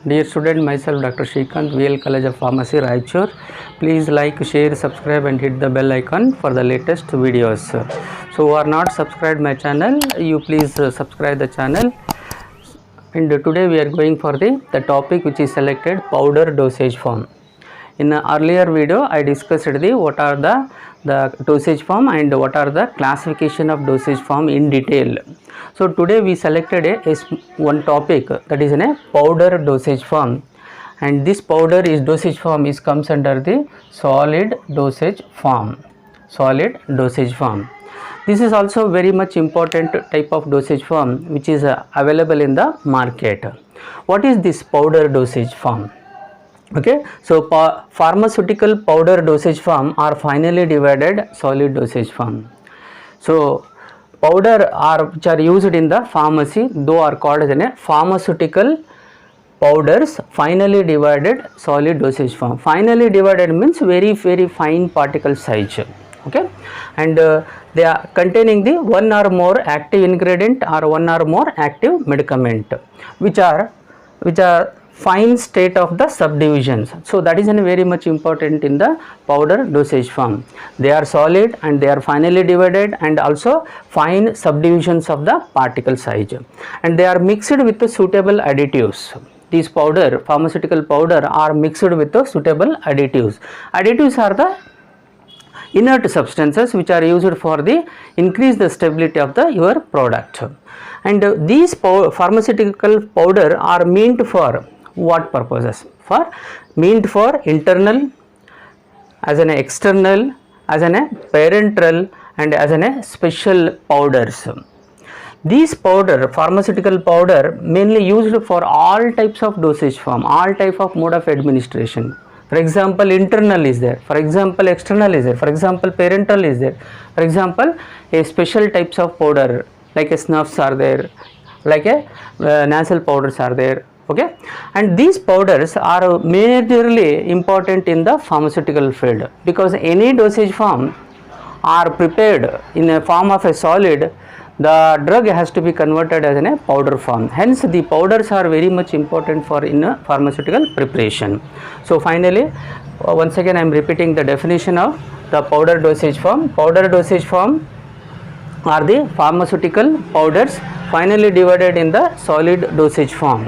Dear student, myself Dr. Shrikant, VL College of Pharmacy, Raichur. Please like, share, subscribe and hit the bell icon for the latest videos. So who are not subscribed my channel, you please subscribe the channel. And today we are going for the topic which is selected, powder dosage form. In an earlier video I discussed what are the dosage form and what are the classification of dosage form in detail. So today we selected one topic, that is a powder dosage form, and this powder is dosage form is comes under the solid dosage form. Solid dosage form. This is also very much important type of dosage form which is available in the market. What is this powder dosage form? Okay, so pharmaceutical powder dosage form are finally divided solid dosage form. So powder are which are used in the pharmacy, though are called as a pharmaceutical powders finally divided solid dosage form. Finally divided means very fine particle size. Okay, and they are containing the one or more active ingredient or one or more active medicament which are fine state of the subdivisions. So that is very much important in the powder dosage form. They are solid and they are finally divided and also fine subdivisions of the particle size, and they are mixed with the suitable additives. These powder, pharmaceutical powder, are mixed with the suitable additives. Additives are the inert substances which are used for the increase the stability of the your product. And these pharmaceutical powder are meant for what purposes? Meant for internal, as an external, as an parenteral and as an special powders. These powder, pharmaceutical powder, mainly used for all types of dosage form, all type of mode of administration. For example, internal is there, for example external is there, for example parenteral is there, for example a special types of powder like a snuffs are there, like a nasal powders are there. Okay, and these powders are majorly important in the pharmaceutical field, because any dosage form are prepared in a form of a solid, the drug has to be converted as in a powder form. Hence the powders are very much important for in a pharmaceutical preparation. So finally, once again I am repeating the definition of the powder dosage form. Powder dosage form are the pharmaceutical powders finally divided in the solid dosage form.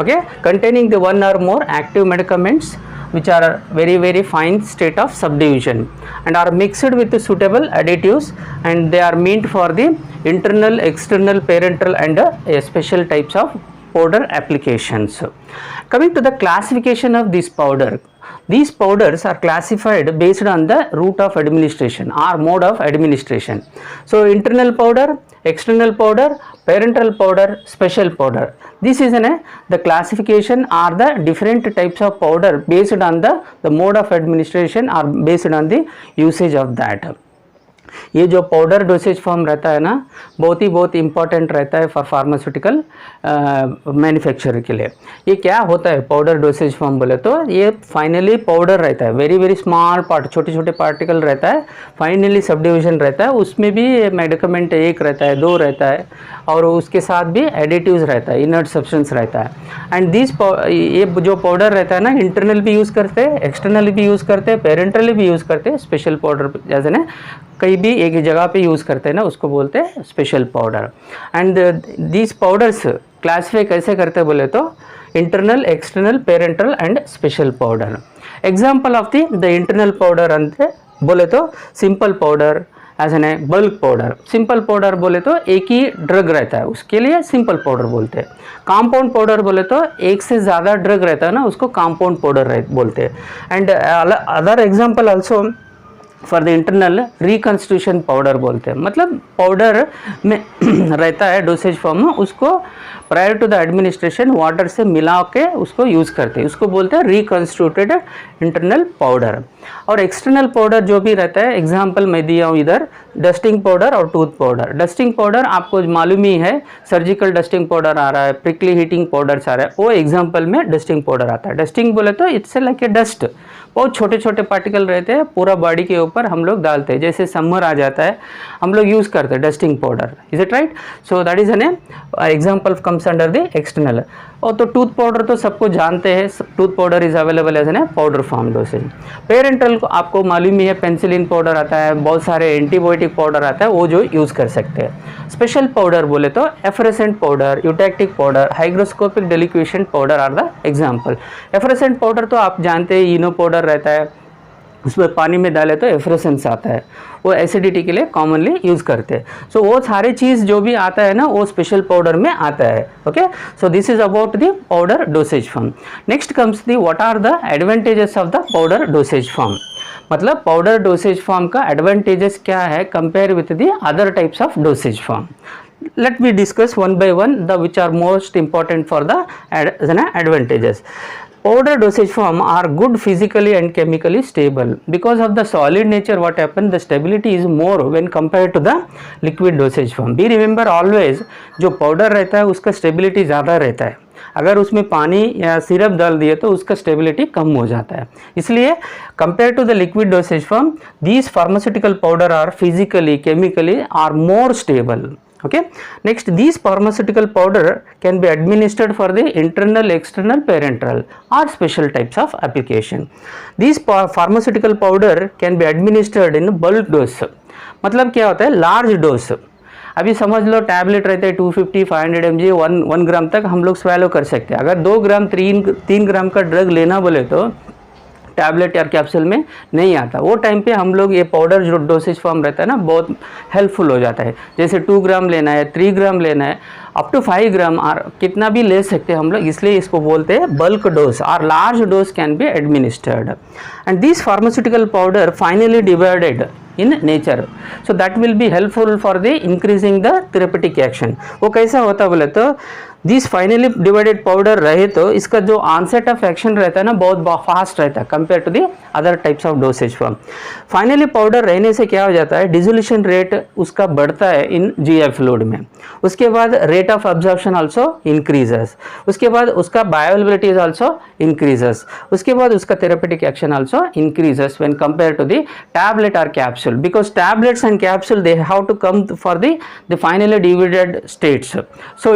Okay, containing the one or more active medicaments which are very fine state of subdivision and are mixed with the suitable additives, and they are meant for the internal, external, parenteral and special types of powder applications. Coming to the classification of this powder, these powders are classified based on the route of administration or mode of administration. So internal powder, external powder, parenteral powder, special powder. This is the classification are the different types of powder based on the mode of administration or based on the usage of that. ये जो powder dosage form रहता है ना, बहुत important रहता है for pharmaceutical manufacture के लिए. ये क्या होता है पाउडर डोसेज फॉर्म बोले तो, ये फाइनली पाउडर रहता है, वेरी स्मॉल पार्ट, छोटे पार्टिकल रहता है, फाइनली सब डिविजन रहता है, उसमें भी मेडिकमेंट एक रहता है, दो रहता है, और उसके साथ भी एडिटिव्स रहता है, इनर्ट सब्सटेंस रहता है. एंड दिस ये जो पाउडर रहता है ना, इंटरनल भी यूज़ करते हैं, एक्सटर्नल भी यूज़ करते हैं, पेरेंटली भी यूज़ करते हैं. स्पेशल पाउडर जैसे ना कहीं भी एक ही जगह पे यूज़ करते हैं ना, उसको बोलते हैं special powder. And these powders classify कैसे करते हैं बोले तो, internal, external, parental and special powder. Example of the internal powder अंते बोले तो simple powder, as an bulk powder. Simple powder बोले तो एक ही ड्रग रहता है, उसके लिए सिंपल पाउडर बोलते हैं. कंपाउंड पाउडर बोले तो एक से ज़्यादा ड्रग रहता है ना, उसको कंपाउंड पाउडर बोलते हैं. And other example also for the internal reconstitution powder बोलते हैं. मतलब पाउडर में रहता है डोसेज फॉर्म में, उसको prior to the administration water से मिला के उसको यूज़ करते हैं, उसको बोलते हैं रिकन्स्टिट्यूटेड इंटरनल पाउडर. और एक्सटर्नल पाउडर जो भी रहता है, एग्जांपल मैं दिया हूँ इधर, डस्टिंग पाउडर और टूथ पाउडर. डस्टिंग पाउडर आपको मालूम ही है, सर्जिकल डस्टिंग पाउडर आ रहा है, प्रिकली हीटिंग पाउडर्स आ रहा है, वो एग्जांपल में डस्टिंग पाउडर आता है. डस्टिंग बोले तो इट्स लाइक ए डस्ट, बहुत छोटे पार्टिकल रहते हैं, पूरा बॉडी के ऊपर हम लोग डालते हैं. जैसे समर आ जाता है हम लोग यूज़ करते हैं dusting powder. Is it right? So that is an example comes comes under the external. और तो टूथ पाउडर तो सबको जानते हैं, tooth powder is available as an powder form dosage. Parental को आपको मालूम ही है, पेंसिलिन पाउडर आता है, बहुत सारे एंटीबायोटिक पाउडर आता है, वो जो यूज़ कर सकते हैं। स्पेशल पाउडर बोले तो effervescent powder, eutectic powder, hygroscopic deliquescent powder are the example. Effervescent powder तो आप जानते हैं, इनो पाउडर रहता है, उसमें पानी में डाले तो एफ्रेसेंस आता है, वो एसिडिटी के लिए कॉमनली यूज़ करते हैं। सो वो सारे चीज़ जो भी आता है ना, वो स्पेशल पाउडर में आता है। Okay, so this is about the powder dosage form. Next comes the what are the advantages of the powder dosage form. मतलब पाउडर डोसेज फॉर्म का एडवांटेजेस क्या है compare with the other types of dosage form. Let me discuss one by one the which are most important for the advantages. Powder dosage form are good physically and chemically stable. Because of the solid nature, what happen, the stability is more when compared to the liquid dosage form. Be remember always, जो powder रहता है उसका stability ज़्यादा रहता है, अगर उसमें पानी या सिरप डाल दिए तो उसका स्टेबिलिटी कम हो जाता है। इसलिए compare to the liquid dosage form, these pharmaceutical powder are physically chemically are more stable. Okay, next these pharmaceutical powder can be administered for the internal, external, parenteral or special types of application. These pharmaceutical powder can be administered in bulk dose. मतलब क्या होता है, large dose. अभी समझ लो tablet रहते हैं 250, 500 mg, 1 ग्राम तक हम लोग स्वेलो कर सकते हैं। अगर 2 ग्राम 3 ग्राम का ड्रग लेना बोले तो टैबलेट या कैप्सूल में नहीं आता। वो टाइम पे हम लोग ये पाउडर जो डोसेज फॉर्म रहता है ना, बहुत हेल्पफुल हो जाता है। जैसे 2 ग्राम लेना है, 3 ग्राम लेना है, अप टू 5 ग्राम और कितना भी ले सकते हैं हम लोग, इसलिए इसको बोलते हैं बल्क डोज और large dose can be administered. And this pharmaceutical powder finally divided in nature, so that will be helpful for the increasing the therapeutic action. वो कैसा होता है बोले तो, दिस फाइनली डिवाइडेड पाउडर रहे तो इसका जो ऑनसेट ऑफ एक्शन रहता है ना, बहुत फास्ट रहता है compare to the other types of dosage form. Finally powder रहने से क्या हो जाता है, डिसोल्यूशन रेट उसका बढ़ता है इन जीआई फ्लूइड में। उसके बाद rate of absorption also increases, उसके बाद उसका बायोअवेलेबिलिटी इज आल्सो इंक्रीजेस, उसके बाद उसका therapeutic action also increases when compare to the tablet और capsule, because tablets and capsule they have to come for the finally divided states. So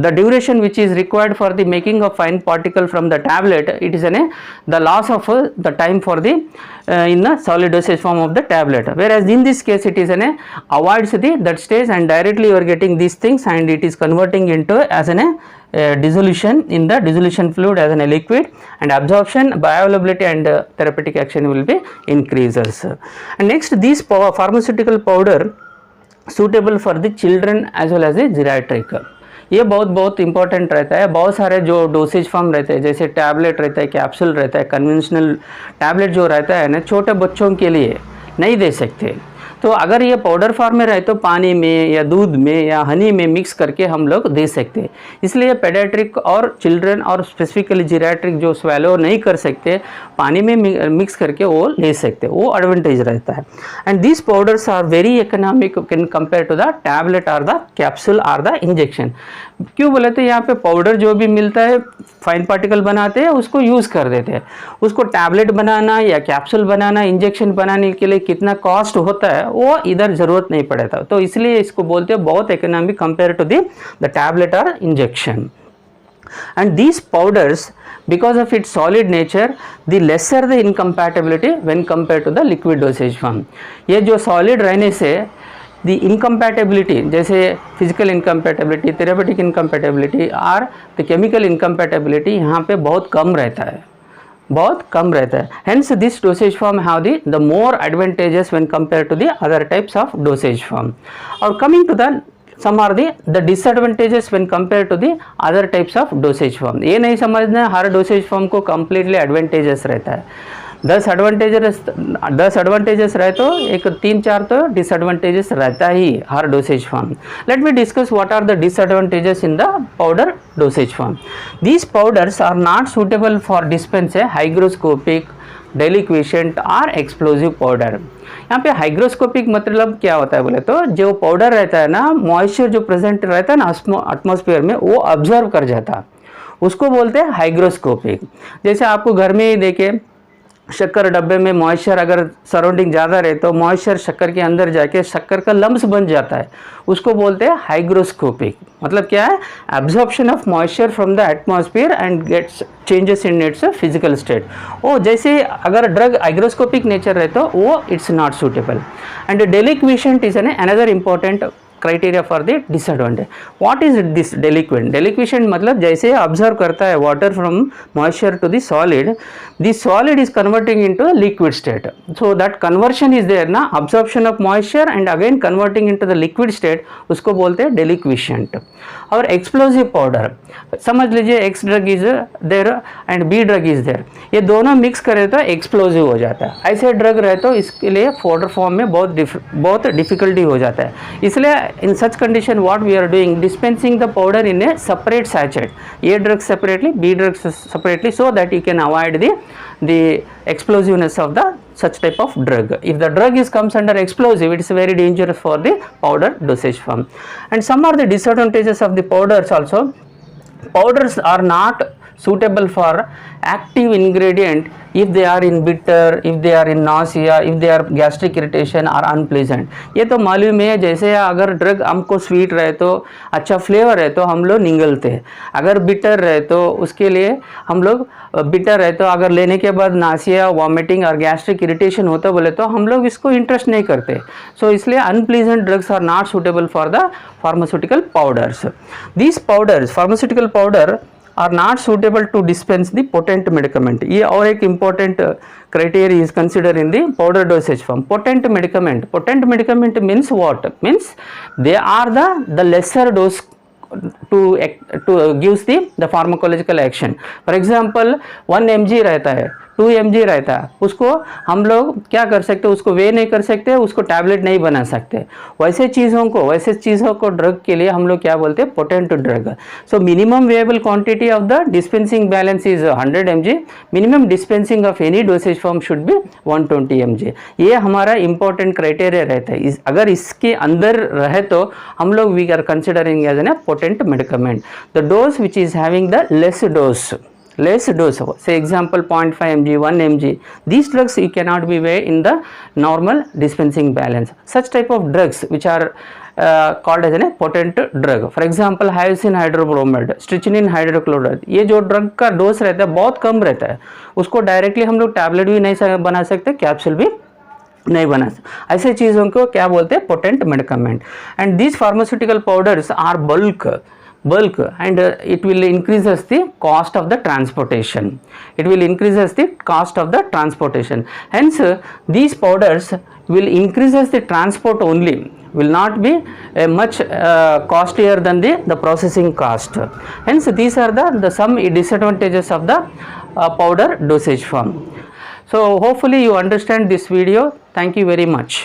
the duration which is required for the making of fine particle from the tablet, it is the loss of the time for the in the solid dosage form of the tablet, whereas in this case it is avoids that stage and directly you are getting these things and it is converting into as dissolution in the dissolution fluid as a liquid, and absorption, bioavailability and therapeutic action will be increases. And next, these pharmaceutical powder suitable for the children as well as the geriatric, ये बहुत important रहता है। बहुत सारे जो dosage form रहते हैं, जैसे टैबलेट रहता है, कैप्सूल रहता है, कन्वेंशनल टैबलेट जो रहता है ना, छोटे बच्चों के लिए नहीं दे सकते। तो अगर ये पाउडर फॉर्म में रहे तो पानी में या दूध में या हनी में मिक्स करके हम लोग दे सकते हैं। इसलिए पेडियाट्रिक और चिल्ड्रन और स्पेसिफिकली जीरियाट्रिक जो स्वेलो नहीं कर सकते, पानी में मिक्स करके वो ले सकते, वो एडवांटेज रहता है। And this powders are very economic can compare to the tablet और द कैप्सूल और द इंजेक्शन। क्यों बोले तो यहाँ पे पाउडर जो भी मिलता है, फाइन पार्टिकल बनाते हैं, उसको यूज़ कर देते हैं। उसको टैबलेट बनाना या कैप्सूल बनाना, इंजेक्शन बनाने के लिए कितना कॉस्ट होता है वो इधर ज़रूरत नहीं पड़ता। तो इसलिए इसको बोलते हैं बहुत economic compare to the tablet और injection. And these powders, because of its solid nature, the lesser the incompatibility when compared to the liquid dosage form. ये जो solid रहने से the incompatibility, जैसे physical incompatibility, therapeutic incompatibility और the chemical incompatibility यहाँ पे बहुत कम रहता है, बहुत कम रहता है। Hence this dosage form have the more advantages when compared to the other types of dosage form. और coming to the some are the disadvantages when compared to the other types of dosage form. ये नहीं समझना हर dosage form को completely advantages रहता है। 10 advantages रहे तो एक 3-4 तो डिसएडवांटेजेस रहता ही हर dosage form. Let me discuss what are the disadvantages in the powder dosage form. These powders are not suitable for dispense है हाइग्रोस्कोपिक, डेलिक्वेशेंट और एक्सप्लोजिव पाउडर। यहाँ पे हाइग्रोस्कोपिक मतलब क्या होता है बोले तो, जो पाउडर रहता है ना, मॉइस्चर जो प्रेजेंट रहता है ना एटमॉस्फेयर में, वो ऑब्जर्व कर जाता, उसको बोलते हैं हाइग्रोस्कोपिक। जैसे आपको घर में ही देखे शक्कर डब्बे में मॉइस्चर अगर सराउंडिंग ज़्यादा रहे तो मॉइस्चर शक्कर के अंदर जाके शक्कर का लम्स बन जाता है, उसको बोलते हैं हाइग्रोस्कोपिक। मतलब क्या है, absorption of moisture from the atmosphere and gets changes in its physical state. ओ जैसे अगर ड्रग हाइग्रोस्कोपिक नेचर रहे तो वो it's not suitable. And deliquescent is an another important criteria for the disadvantage. What is this deliquescent? Deliquescent मतलब जैसे observe करता है water from moisture to the solid is converting into the liquid state, so that conversion is there ना, absorption of moisture and again converting into the liquid state, उसको बोलते हैं deliquescent. और explosive powder, समझ लीजिए X drug is there and B drug is there, ये दोनों mix करे तो एक्सप्लोजिव हो जाता है। ऐसे ड्रग रहे तो इसके लिए पाउडर फॉर्म में बहुत डिफिकल्टी हो जाता है। इसलिए in such condition what we are doing, dispensing the powder in a separate sachet, A drug separately, B drug separately, so that you can avoid the explosiveness of the such type of drug. If the drug comes under explosive, it is very dangerous for the powder dosage form. And some are the disadvantages of the powders also. Powders are not suitable for active ingredient if they are in bitter, if they are in nausea, if they are gastric irritation or unpleasant. ये तो मालूम है, जैसे अगर drug हमको sweet रहे तो अच्छा फ्लेवर है तो हम लोग निगलते हैं, अगर बिटर रहे तो उसके लिए हम लोग बिटर है तो अगर लेने के बाद नासिया, वॉमिटिंग और गैस्ट्रिक इरिटेशन होता बोले तो हम लोग इसको इंटरेस्ट नहीं करते। सो इसलिए unpleasant drugs are not suitable for the pharmaceutical powders. These powders, pharmaceutical powder are not suitable to dispense the potent medicament. ये और एक important criteria is considered in the powder dosage form. Potent medicament means what? Means they are the lesser dose to gives the pharmacological action. For example 1 mg रहता है, 2 mg रहता है, उसको हम लोग क्या कर सकते हैं, उसको वे नहीं कर सकते, उसको टैबलेट नहीं बना सकते। वैसे चीज़ों को ड्रग के लिए हम लोग क्या बोलते हैं, potent drug. So minimum weighable quantity of the dispensing balance is 100 mg, minimum dispensing of any dosage form should be 120 mg। ये हमारा इंपॉर्टेंट क्राइटेरिया रहता है। अगर इसके अंदर रहे तो हम लोग we are considering as an potent medicament. The dose which is having the less dose, say example 0.5 mg, 1 mg, these drugs you cannot be weighed in the normal dispensing balance. Such type of drugs which are called as a potent drug, for example hyoscine hydrobromide, strychnine hydrochloride, ये जो drug का dose रहता है बहुत कम रहता है, उसको directly हम लोग टैबलेट भी नहीं बना सकते, कैप्सूल भी नहीं बना सकते। ऐसे चीज़ों को क्या बोलते हैं, potent medicament. And these pharmaceutical powders are bulk and it will increases the cost of the transportation. Hence these powders will increases the transport only, will not be much costlier than the processing cost. Hence these are the some disadvantages of the powder dosage form. So hopefully you understand this video. Thank you very much.